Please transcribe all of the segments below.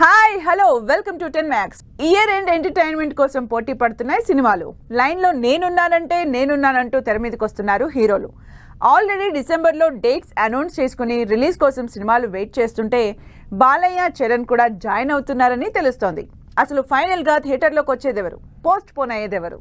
Hi hello welcome to 10 max. Year end entertainment కోసం పోటీ పడుతున్నాయి సినిమాలు. లైన్లో నేనున్నానంటూ తెర మీదకి వస్తున్నారు హీరోలు. ఆల్రెడీ డిసెంబర్లో డేట్స్ అనౌన్స్ చేసుకుని రిలీజ్ కోసం సినిమాలు వెయిట్ చేస్తుంటే బాలయ్య, చరణ్ కూడా జాయిన్ అవుతున్నారని తెలుస్తోంది. అసలు ఫైనల్గా థియేటర్లోకి వచ్చేదెవరు, పోస్ట్ పోన్ అయ్యేదెవరు?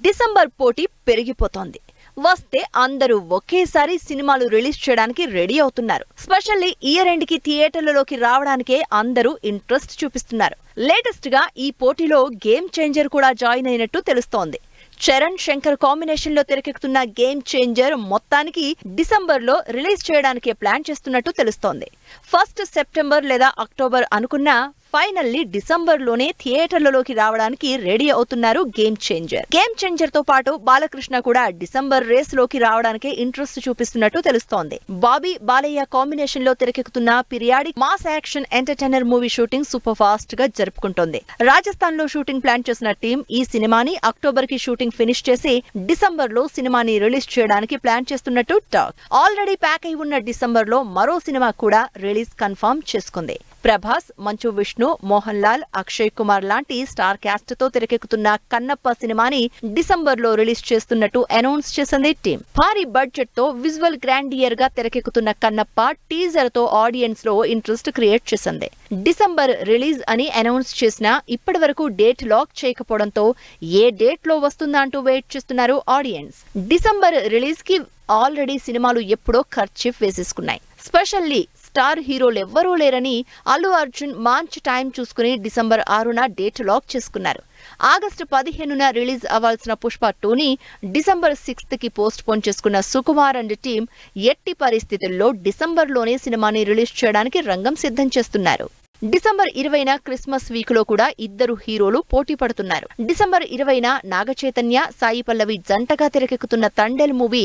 డిసెంబర్ పోటీ పెరిగిపోతోంది. వస్తే అందరూ ఒకేసారి సినిమాలు రిలీజ్ చేయడానికి రెడీ అవుతున్నారు. స్పెషల్లీ ఇయర్ ఎండ్ కి థియేటర్లలోకి రావడానికే అందరూ ఇంట్రెస్ట్ చూపిస్తున్నారు. లేటెస్ట్ గా ఈ పోటీలో గేమ్ చేంజర్ కూడా జాయిన్ అయినట్టు తెలుస్తోంది. చరణ్, శంకర్ కాంబినేషన్ లో తెరకెక్కుతున్న గేమ్ చేంజర్ మొత్తానికి డిసెంబర్ లో రిలీజ్ చేయడానికి ప్లాన్ చేస్తున్నట్టు తెలుస్తోంది. 1 సెప్టెంబర్ లేదా అక్టోబర్ అనుకున్నా ఫైనల్లీ డిసెంబర్ లోనే థియేటర్లలోకి రావడానికి రెడీ అవుతున్నారు గేమ్ చేంజర్. గేమ్ చేంజర్ తో పాటు బాలకృష్ణ కూడా డిసెంబర్ రేస్ లోకి రావడానికి ఇంట్రెస్ట్ చూపిస్తున్నట్టు తెలుస్తోంది. బాబీ, బాలయ్య కాంబినేషన్ లో తెరకెక్కుతున్న periodic mass action entertainer movie shooting super fast గా జరుపుకుంటోంది. రాజస్థాన్ లో షూటింగ్ ప్లాన్ చేసిన టీం ఈ సినిమాని అక్టోబర్ కి షూటింగ్ ఫినిష్ చేసి డిసెంబర్ లో సినిమాని రిలీజ్ చేయడానికి ప్లాన్ చేస్తున్నట్టు టాక్. ఆల్రెడీ ప్యాక్ అయి ఉన్న డిసెంబర్ లో మరో సినిమా కూడా రిలీజ్ కన్ఫర్మ్ చేసుకుంది. ప్రభాస్, మంచు విష్ణు, మోహన్ లాల్, అక్షయ్ కుమార్ లాంటి స్టార్ క్యాస్ట్ తో తెరకెక్కుతున్న కన్నప్ప సినిమాని డిసెంబర్ లో రిలీజ్ చేస్తున్నట్టు అనౌన్స్ చేసింది టీం. భారీ బడ్జెట్ తో విజువల్ గ్రాండియర్ గా తెరకెక్కుతున్న కన్నప్ప టీజర్ తో ఆడియన్స్ లో ఇంట్రెస్ట్ క్రియేట్ చేసింది. డిసెంబర్ రిలీజ్ అని అనౌన్స్ చేసినా ఇప్పటి వరకు డేట్ లాక్ చేయకపోవడంతో ఏ డేట్ లో వస్తుందా అంటూ వెయిట్ చేస్తున్నారు ఆడియన్స్. డిసెంబర్ రిలీజ్ కి ఆల్రెడీ సినిమాలు ఎప్పుడో ఖర్చీఫ్ వేసేసుకున్నాయి. స్పెషల్లీ స్టార్ హీరోలు ఎవ్వరూ లేరని అల్లు అర్జున్ మంచి టైం చూసుకుని డిసెంబర్ 6న డేట్ లాక్ చేసుకున్నారు. ఆగస్టు 15న రిలీజ్ అవ్వాల్సిన పుష్ప 2ని డిసెంబర్ 6th కి పోస్ట్ పోన్ చేసుకున్న సుకుమార్ అండ్ టీం ఎట్టి పరిస్థితుల్లో డిసెంబర్లోనే సినిమాని రిలీజ్ చేయడానికి రంగం సిద్ధం చేస్తున్నారు. డిసెంబర్ 20న క్రిస్మస్ వీక్ లో కూడా ఇద్దరు హీరోలు పోటీ పడుతున్నారు. డిసెంబర్ 20న నాగచైతన్య, సాయి పల్లవి జంటగా తెరకెక్కుతున్న తండేల్ మూవీ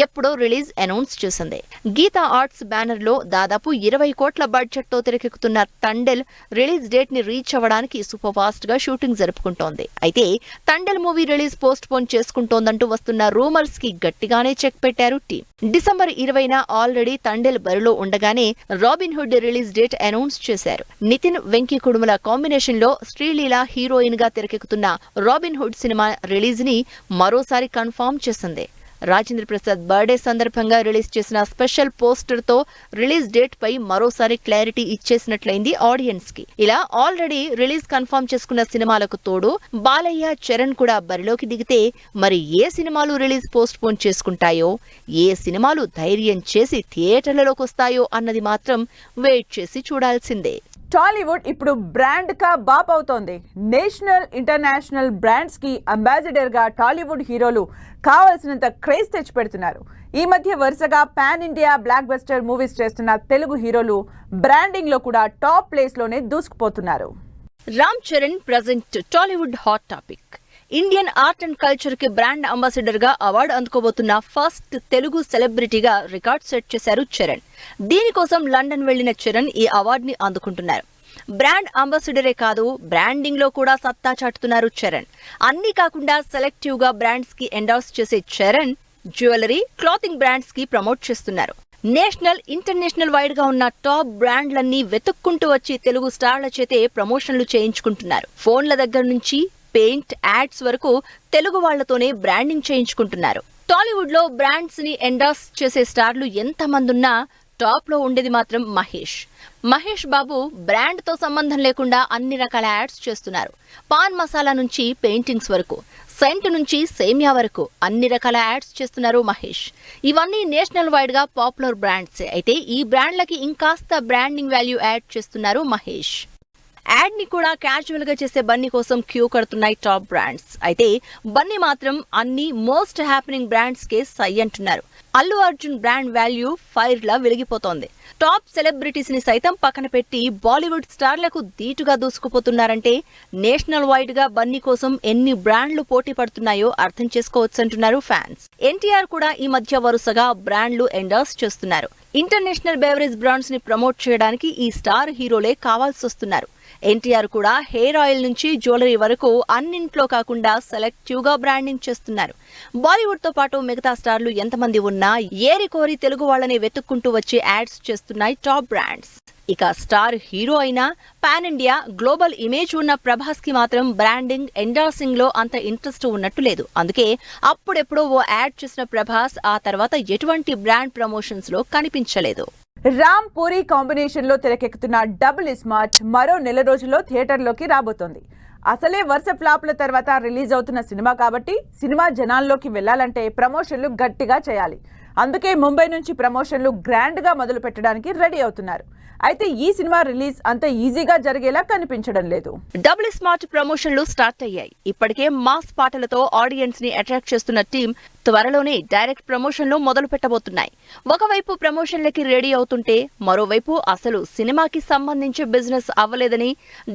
ఎప్పుడో రిలీజ్ అనౌన్స్ చేసింది. గీతా ఆర్ట్స్ బ్యానర్ లో దాదాపు 20 కోట్ల బడ్జెట్ తో తెరకెక్కుతున్న తండేల్ రిలీజ్ డేట్ ని రీచ్ అవ్వడానికి సూపర్ ఫాస్ట్ గా షూటింగ్ జరుపుకుంటోంది. అయితే Thandel movie release postpone చేసుకుంటోందంటూ వస్తున్న రూమర్స్ కి గట్టిగానే చెక్ పెట్టారు టీం. డిసెంబర్ 20న ఆల్రెడీ తండేల్ బరిలో ఉండగానే Robin Hood release date announce చేశారు. నితిన్, వెంకీ కుడుముల కాంబినేషన్ లో శ్రీలీల హీరోయిన్ గా తెరకెక్కుతున్న రాబిన్ హుడ్ సినిమా రిలీజ్ ని మరోసారి కన్ఫర్మ్ చేసింది. రాజేంద్ర ప్రసాద్ బర్త్డే సందర్భంగా రిలీజ్ చేసిన స్పెషల్ పోస్టర్ తో రిలీజ్ డేట్ పై మరోసారి క్లారిటీ ఇచ్చేసినట్లయింది ఆడియన్స్ కి. ఇలా ఆల్రెడీ రిలీజ్ కన్ఫర్మ్ చేసుకున్న సినిమాలకు తోడు బాలయ్య, చరణ్ కూడా బరిలోకి దిగితే మరి ఏ సినిమాలు రిలీజ్ పోస్ట్ పోన్ చేసుకుంటాయో, ఏ సినిమాలు ధైర్యం చేసి థియేటర్లలోకి వస్తాయో అన్నది మాత్రం వెయిట్ చేసి చూడాల్సిందే. టాలీవుడ్ ఇప్పుడు బ్రాండ్ కా బాప్ అవుతోంది. నేషనల్, ఇంటర్నేషనల్ బ్రాండ్స్ కి అంబాసిడర్ గా టాలీవుడ్ హీరోలు కావాల్సినంత క్రేజ్ తెచ్చి పెడుతున్నారు. ఈ మధ్య వరుసగా pan India blockbuster movies చేస్తున్న తెలుగు హీరోలు బ్రాండింగ్ లో కూడా టాప్ ప్లేస్ లోనే దూసుకుపోతున్నారు. Ram Charan present Tollywood hot topic. Indian art and culture కి బ్రాండ్ అంబాసిడర్ గా అవార్డు అందుకోబోతున్న ఫస్ట్ తెలుగు సెలబ్రిటీగా రికార్డ్ సెట్ చేశారు చరణ్. దీనికోసం లండన్ వెళ్లిన చరణ్ ఈ అవార్డుని అందుకుంటున్నారు. బ్రాండ్ అంబాసిడరే కాదు, బ్రాండింగ్ లో కూడా సత్తా చాటుతున్నారు చరణ్. అన్నీ కాకుండా సెలెక్టివ్ గా బ్రాండ్స్ కి ఎండార్స్ చేసే చరణ్ జ్యువెలరీ, క్లాతింగ్ బ్రాండ్స్ కి ప్రమోట్ చేస్తున్నారు. నేషనల్, ఇంటర్నేషనల్ వైడ్ గా ఉన్న టాప్ బ్రాండ్లన్నీ వెతుక్కుంటూ వచ్చి తెలుగు స్టార్ల చేతే ప్రమోషన్లు చేయించుకుంటున్నారు. ఫోన్ల దగ్గర నుంచి పెయింట్, యాడ్స్ వరకు తెలుగు వాళ్లతోనే బ్రాండింగ్ చేయించుకుంటున్నారు. టాలీవుడ్ లో బ్రాండ్స్ ని ఎండార్స్ చేసే స్టార్లు ఎంతమందున్నా టాప్ లో ఉండేది మాత్రం మహేష్ బాబు బ్రాండ్ తో సంబంధం లేకుండా అన్ని రకాల యాడ్స్ చేస్తున్నారు. పాన్ మసాలా నుంచి పెయింటింగ్స్ వరకు, సెంట్ నుంచి సేమియా వరకు అన్ని రకాల యాడ్స్ చేస్తున్నారు మహేష్. ఇవన్నీ నేషనల్ వైడ్ గా పాపులర్ బ్రాండ్స్. అయితే ఈ బ్రాండ్లకి ఇంకాస్త బ్రాండింగ్ వాల్యూ యాడ్ చేస్తున్నారు మహేష్. యాడ్ ని కూడా క్యాజువల్ గా చేసే బన్నీ కోసం క్యూ కడుతున్నాయి టాప్ బ్రాండ్స్. అయితే బన్నీ మాత్రం అన్ని మోస్ట్ హ్యాపెనింగ్ బ్రాండ్స్ కే సై అంటున్నారు. Allu Arjun brand value fire లా వెలిగిపోతోంది. టాప్ సెలబ్రిటీస్ ని సైతం పక్కన పెట్టి బాలీవుడ్ స్టార్లకు ధీటుగా దూసుకుపోతున్నారంటే నేషనల్ వైడ్ గా బన్నీ కోసం ఎన్ని బ్రాండ్లు పోటీ పడుతున్నాయో అర్థం చేసుకోవచ్చంటున్నారు ఫ్యాన్స్. ఎన్టీఆర్ కూడా ఈ మధ్య వరుసగా బ్రాండ్లు ఎండార్స్ చేస్తున్నారు. ఇంటర్నేషనల్ బెవరేజ్ బ్రాండ్స్ ని ప్రమోట్ చేయడానికి ఈ స్టార్ హీరోలే కావాల్సి వస్తున్నారు. ఎన్టీఆర్ కూడా హెయిర్ ఆయిల్ నుంచి జ్యువెలరీ వరకు అన్నింట్లో కాకుండా సెలెక్టివ్ గా బ్రాండింగ్ చేస్తున్నారు. బాలీవుడ్ తో పాటు మిగతా స్టార్లు ఎంతమంది ఉన్నా ఏరి కోరి తెలుగు వాళ్ళని వెతుక్కుంటూ వచ్చి యాడ్స్ చేస్తున్నాయి టాప్ బ్రాండ్స్. ఇక స్టార్ హీరో అయినా పాన్ ఇండియా గ్లోబల్ ఇమేజ్ ఉన్న ప్రభాస్ కి మాత్రం బ్రాండింగ్ ఎండార్సింగ్ లో అంత ఇంట్రెస్ట్ ఉన్నట్టు లేదు. అందుకే అప్పుడెప్పుడో ఓ యాడ్ చేసిన ప్రభాస్ ఆ తర్వాత ఎటువంటి బ్రాండ్ ప్రమోషన్స్ లో కనిపించలేదు. రామ్ పూరి కాంబినేషన్ లో తెరకెక్కుతున్న డబుల్ స్మార్ట్ మరో నెల రోజుల్లో థియేటర్లోకి రాబోతోంది. అసలే వరుస ఫ్లాప్ల తర్వాత రిలీజ్ అవుతున్న సినిమా కాబట్టి సినిమా జనాల్లోకి వెళ్లాలంటే ప్రమోషన్లు గట్టిగా చేయాలి. అందుకే ముంబై నుంచి ప్రమోషన్లు గ్రాండ్ గా మొదలు పెట్టడానికి రెడీ అవుతున్నారు. అయితే ఈ సినిమా రిలీజ్ అంత ఈజీగా జరిగేలా కనిపించడం లేదు. డబుల్ స్మార్ట్ ప్రమోషన్లు స్టార్ట్ అయ్యాయి. ఇప్పటికే మాస్ పాటలతో ఆడియన్స్ ని అట్రాక్ట్ చేస్తున్న టీం త్వరలోనే డైరెక్ట్ ప్రమోషన్లు మొదలు పెట్టబోతున్నాయి. ఒకవైపు ప్రమోషన్లకి రెడీ అవుతుంటే మరోవైపు అసలు సినిమాకి సంబంధించి బిజినెస్ అవ్వలేదని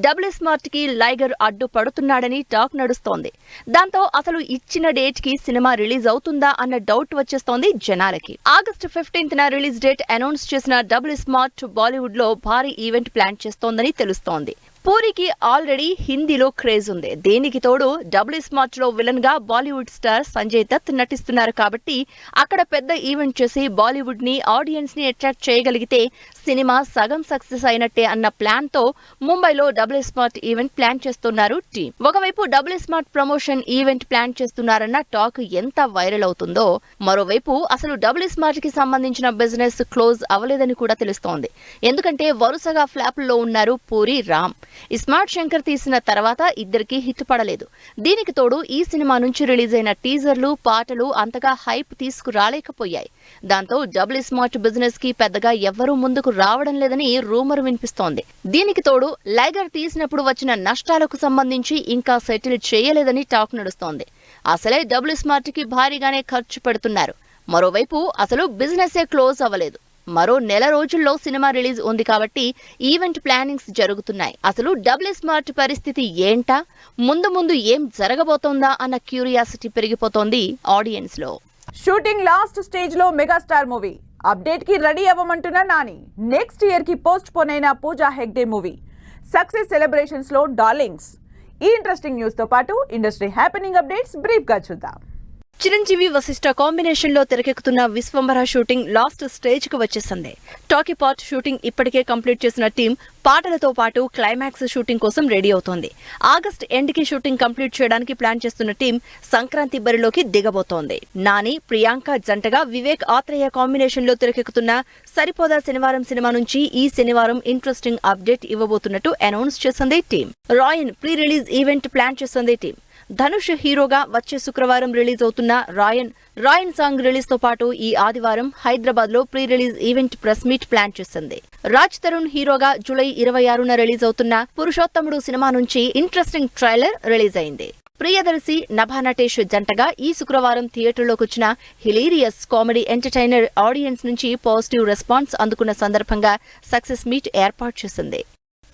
డబుల్ స్మార్ట్ కి లైగర్ అడ్డుపడుతున్నాడని టాక్ నడుస్తోంది. దాంతో అసలు ఇచ్చిన డేట్ కి సినిమా రిలీజ్ అవుతుందా అన్న డౌట్ వచ్చేస్తోంది జనాలకి. ఆగస్టు 15న రిలీజ్ డేట్ అనౌన్స్ చేసిన డబుల్ స్మార్ట్ బాలీవుడ్ లో భారీ ఈవెంట్ ప్లాన్ చేస్తోందని తెలుస్తోంది. పూరికి ఆల్రెడీ హిందీలో క్రేజ్ ఉంది. దీనికి తోడు డబుల్ స్మార్ట్ లో విలన్ గా బాలీవుడ్ స్టార్ సంజయ్ దత్ నటిస్తున్నారు కాబట్టి అక్కడ పెద్ద ఈవెంట్ చేసి బాలీవుడ్ ని ఆడియన్స్ ని అట్రాక్ట్ చేయగలిగితే సినిమా సగం సక్సెస్ అయినట్టే అన్న ప్లాన్ తో ముంబైలో డబుల్ స్మార్ట్ ఈవెంట్ ప్లాన్ చేస్తున్నారు టీం. ఒకవైపు Double Smart promotion event plan చేస్తున్నారన్న టాక్ ఎంత వైరల్ అవుతుందో మరోవైపు అసలు డబుల్ స్మార్ట్ కి సంబంధించిన బిజినెస్ క్లోజ్ అవ్వలేదని కూడా తెలుస్తోంది. ఎందుకంటే వరుసగా ఫ్లాప్ల్లో ఉన్నారు పూరి, రామ్. స్మార్ట్ శంకర్ తీసిన తర్వాత ఇద్దరికి హిట్ పడలేదు. దీనికి తోడు ఈ సినిమా నుంచి రిలీజ్ అయిన టీజర్లు, పాటలు అంతగా హైప్ తీసుకురాలేకపోయాయి. దాంతో డబుల్ స్మార్ట్ బిజినెస్ కి పెద్దగా ఎవ్వరూ ముందుకు రావడం లేదని రూమర్ వినిపిస్తోంది. దీనికి తోడు లైగర్ తీసినప్పుడు వచ్చిన నష్టాలకు సంబంధించి ఇంకా సెటిల్ చేయలేదని టాక్ నడుస్తోంది. అసలే డబుల్ స్మార్ట్ కి భారీగానే ఖర్చు పెడుతున్నారు. మరోవైపు అసలు బిజినెసే క్లోజ్ అవ్వలేదు. మరో నెల రోజుల్లో సినిమా రిలీజ్ ఉంది కాబట్టి ఈవెంట్ ప్లానింగ్స్ జరుగుతున్నాయి. అసలు డబుల్ స్మార్ట్ పరిస్థితి ఏంటా, ముందు ఏం జరగబోతోందా అన్న క్యూరియాసిటీ పెరిగిపోతోంది ఆడియన్స్ లో. షూటింగ్ లాస్ట్ స్టేజ్ లో మెగాస్టార్ మూవీ అప్డేట్ కి రెడీ అవ్వమంటున్న నాని. నెక్స్ట్ ఇయర్ కి పోస్ట్ పోన్ అయిన Pooja Hegde movie success celebrations లో డార్లింగ్స్. ఈ ఇంట్రెస్టింగ్ న్యూస్ తో పాటు ఇండస్ట్రీ హ్యాపెనింగ్ అప్డేట్స్ బ్రీఫ్ గా చూద్దాం. చిరంజీవి వశిష్ఠ కాంబినేషన్ లో తెరకెక్కుతున్న విశ్వంభర షూటింగ్ లాస్ట్ స్టేజ్ కు వచ్చేసింది. టాకీ పార్ట్ షూటింగ్ ఇప్పటికే కంప్లీట్ చేసిన టీం పాటలతో పాటు క్లైమాక్స్ షూటింగ్ కోసం రెడీ అవుతోంది. ఆగస్ట్ ఎండ్ కి షూటింగ్ కంప్లీట్ చేయడానికి ప్లాన్ చేస్తున్న టీం సంక్రాంతి బరిలోకి దిగబోతోంది. నాని, ప్రియాంక జంటగా వివేక్ ఆత్రేయ కాంబినేషన్ లో తెరకెక్కుతున్న సరిపోదా శనివారం సినిమా నుంచి ఈ శనివారం ఇంట్రెస్టింగ్ అప్డేట్ ఇవ్వబోతున్నట్టు అనౌన్స్ చేసింది టీం. రాయన్ ప్రీ రిలీజ్ ఈవెంట్ ప్లాన్ చేసింది టీం. ధనుష్ హీరోగా వచ్చే శుక్రవారం రిలీజ్ అవుతున్న రాయన్ సాంగ్ రిలీజ్ తో పాటు ఈ ఆదివారం హైదరాబాద్ లో pre release event press meet plan చేసింది. రాజ్ తరుణ్ హీరోగా జూలై 26న రిలీజ్ అవుతున్న పురుషోత్తముడు సినిమా నుంచి ఇంట్రెస్టింగ్ ట్రైలర్ రిలీజ్ అయింది. ప్రియదర్శి, నభా నటేష్ జంటగా ఈ శుక్రవారం థియేటర్లోకి వచ్చిన హిలీరియస్ కామెడీ ఎంటర్టైనర్ ఆడియన్స్ నుంచి పాజిటివ్ రెస్పాన్స్ అందుకున్న సందర్భంగా సక్సెస్ మీట్ ఏర్పాటు చేసింది.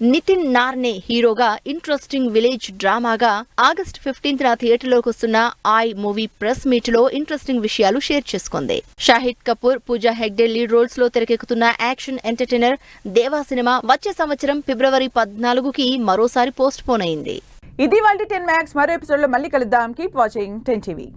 నితిన్ నార్నే హీరోగా ఇంట్రెస్టింగ్ విలేజ్ డ్రామాగా ఆగస్ట్ 15న థియేటర్లోకి వస్తున్న ఐ మూవీ ప్రెస్ మీట్ లో ఇంట్రెస్టింగ్ విషయాలు షేర్ చేసుకుంది. షాహిద్ కపూర్, పూజా హెగ్డే లీడ్ రోల్స్ లో తెరకెక్కుతున్న యాక్షన్ ఎంటర్టైనర్ దేవా సినిమా వచ్చే సంవత్సరం ఫిబ్రవరి 14కి మరోసారి పోస్ట్ పోన్ అయింది. ఇది వాళ్ళ 10 మ్యాక్స్. మరో ఎపిసోడ్ లో మళ్ళీ కలుద్దాం. Keep watching 10 TV.